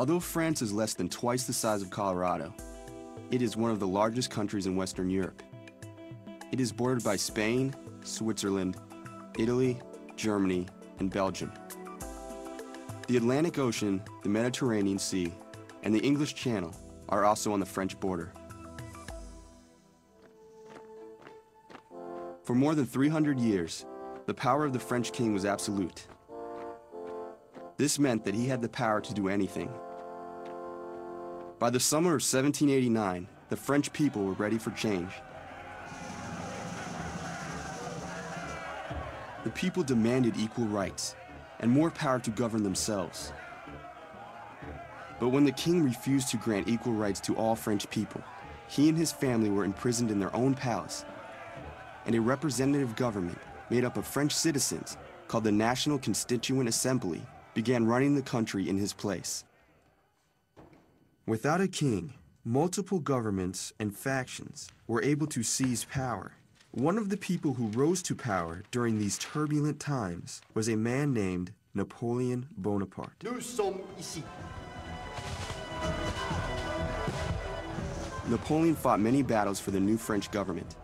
Although France is less than twice the size of Colorado, it is one of the largest countries in Western Europe. It is bordered by Spain, Switzerland, Italy, Germany, and Belgium. The Atlantic Ocean, the Mediterranean Sea, and the English Channel are also on the French border. For more than 300 years, the power of the French king was absolute. This meant that he had the power to do anything. By the summer of 1789, the French people were ready for change. The people demanded equal rights and more power to govern themselves. But when the king refused to grant equal rights to all French people, he and his family were imprisoned in their own palace, and a representative government made up of French citizens called the National Constituent Assembly began running the country in his place. Without a king, multiple governments and factions were able to seize power. One of the people who rose to power during these turbulent times was a man named Napoleon Bonaparte. Nous sommes ici. Napoleon fought many battles for the new French government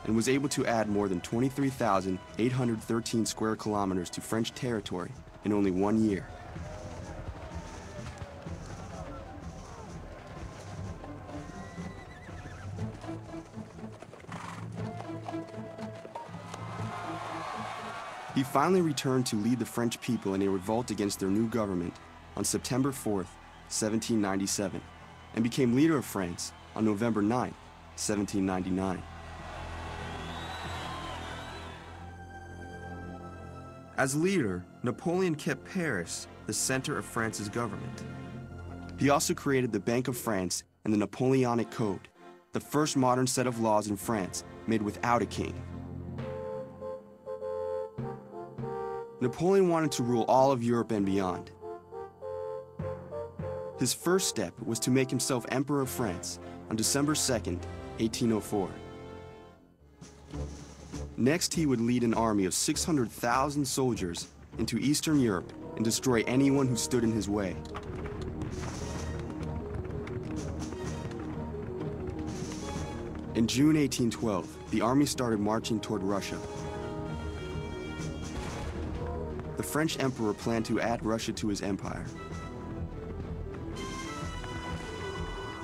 and was able to add more than 23,813 square kilometers to French territory in only 1 year. He finally returned to lead the French people in a revolt against their new government on September 4th, 1797, and became leader of France on November 9th, 1799. As leader, Napoleon kept Paris the center of France's government. He also created the Bank of France and the Napoleonic Code, the first modern set of laws in France made without a king. Napoleon wanted to rule all of Europe and beyond. His first step was to make himself Emperor of France on December 2nd, 1804. Next, he would lead an army of 600,000 soldiers into Eastern Europe and destroy anyone who stood in his way. In June 1812, the army started marching toward Russia. The French emperor planned to add Russia to his empire.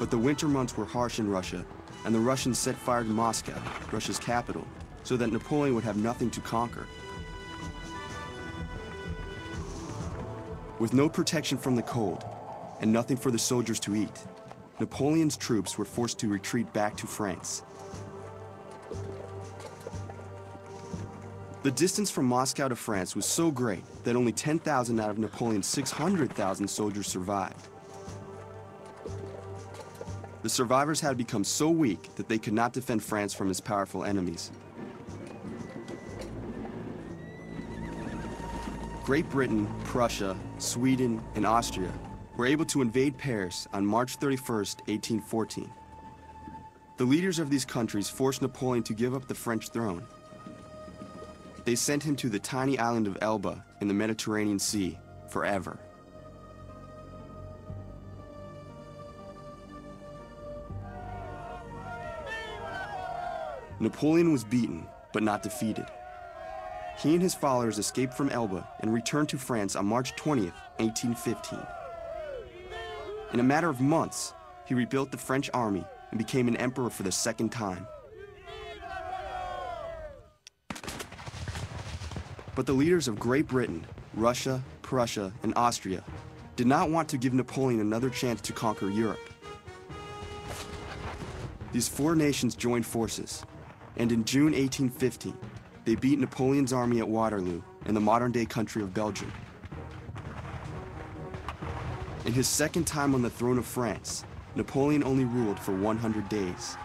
But the winter months were harsh in Russia, and the Russians set fire to Moscow, Russia's capital, so that Napoleon would have nothing to conquer. With no protection from the cold, and nothing for the soldiers to eat, Napoleon's troops were forced to retreat back to France. The distance from Moscow to France was so great that only 10,000 out of Napoleon's 600,000 soldiers survived. The survivors had become so weak that they could not defend France from his powerful enemies. Great Britain, Prussia, Sweden, and Austria were able to invade Paris on March 31st, 1814. The leaders of these countries forced Napoleon to give up the French throne. They sent him to the tiny island of Elba in the Mediterranean Sea forever. Napoleon was beaten, but not defeated. He and his followers escaped from Elba and returned to France on March 20th, 1815. In a matter of months, he rebuilt the French army and became an emperor for the second time. But the leaders of Great Britain, Russia, Prussia, and Austria did not want to give Napoleon another chance to conquer Europe. These four nations joined forces, and in June 1815, they beat Napoleon's army at Waterloo in the modern-day country of Belgium. In his second time on the throne of France, Napoleon only ruled for 100 days.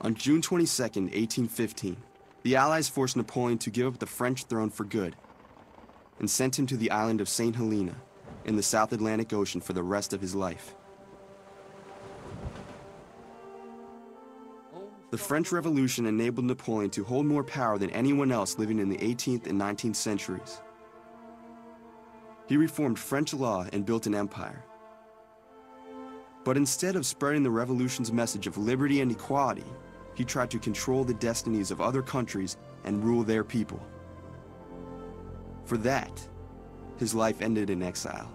On June 22, 1815, the Allies forced Napoleon to give up the French throne for good and sent him to the island of St. Helena in the South Atlantic Ocean for the rest of his life. The French Revolution enabled Napoleon to hold more power than anyone else living in the 18th and 19th centuries. He reformed French law and built an empire. But instead of spreading the revolution's message of liberty and equality, he tried to control the destinies of other countries and rule their people. For that, his life ended in exile.